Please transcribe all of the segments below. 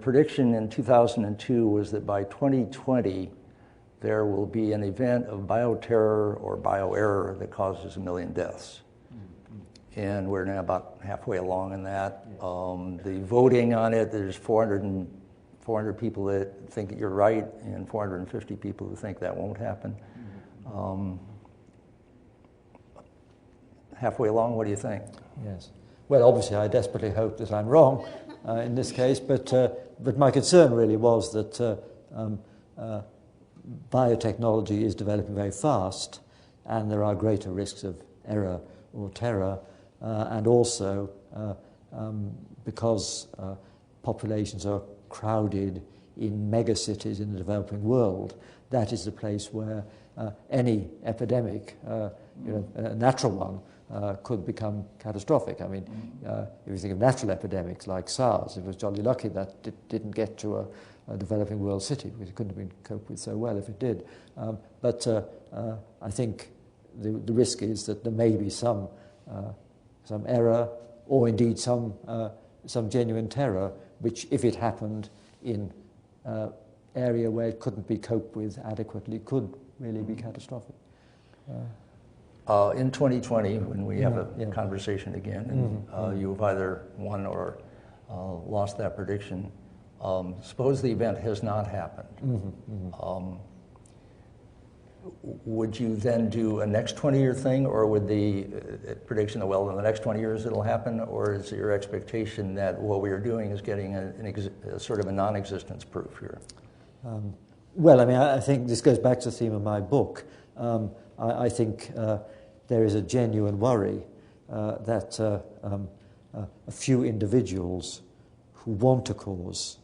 prediction in 2002 was that by 2020, there will be an event of bioterror or bioerror that causes 1 million deaths. And we're now about halfway along in that. The voting on it, there's 400 people that think that you're right and 450 people who think that won't happen. Halfway along, what do you think? Yes. Well, obviously, I desperately hope that I'm wrong in this case, but my concern really was that biotechnology is developing very fast, and there are greater risks of error or terror, and also because populations are crowded in megacities in the developing world, that is the place where any epidemic, a natural one, could become catastrophic. I mean, if you think of natural epidemics like SARS, it was jolly lucky that it didn't get to a developing world city, which it couldn't have been coped with so well if it did. But I think the risk is that there may be some error, or indeed some genuine terror, which, if it happened in area where it couldn't be coped with adequately, could really be catastrophic. In 2020, when we have a conversation again, and you've either won or lost that prediction, suppose the event has not happened. Would you then do a next 20-year thing, or would the prediction that, well, in the next 20 years it'll happen, or is it your expectation that what we are doing is getting a sort of a non-existence proof here? Well, I mean, I think this goes back to the theme of my book. I think there is a genuine worry that a few individuals who want to cause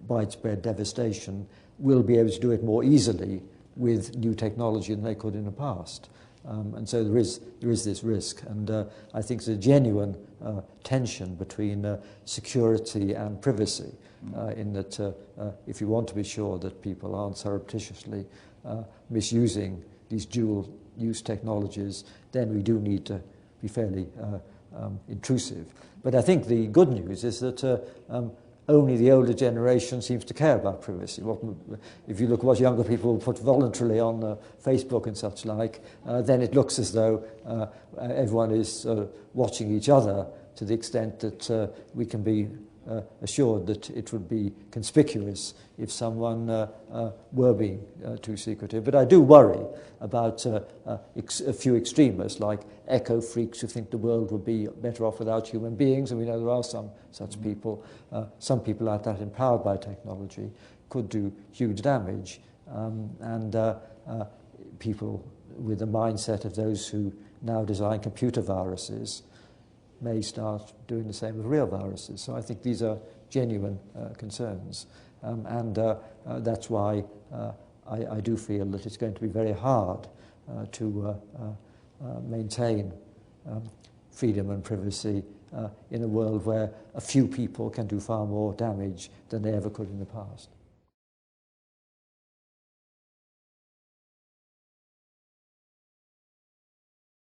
widespread devastation will be able to do it more easily with new technology than they could in the past. And so there is this risk. And I think there's a genuine tension between security and privacy, in that if you want to be sure that people aren't surreptitiously misusing these dual-use technologies, then we do need to be fairly intrusive. But I think the good news is that only the older generation seems to care about privacy. If you look at what younger people put voluntarily on Facebook and such like, then it looks as though everyone is watching each other to the extent that we can be assured that it would be conspicuous if someone were being too secretive. But I do worry about a few extremists, like eco-freaks who think the world would be better off without human beings, and we know there are some such people. Some people like that, empowered by technology, could do huge damage, and people with the mindset of those who now design computer viruses may start doing the same with real viruses. So I think these are genuine concerns. And that's why I do feel that it's going to be very hard to maintain freedom and privacy in a world where a few people can do far more damage than they ever could in the past.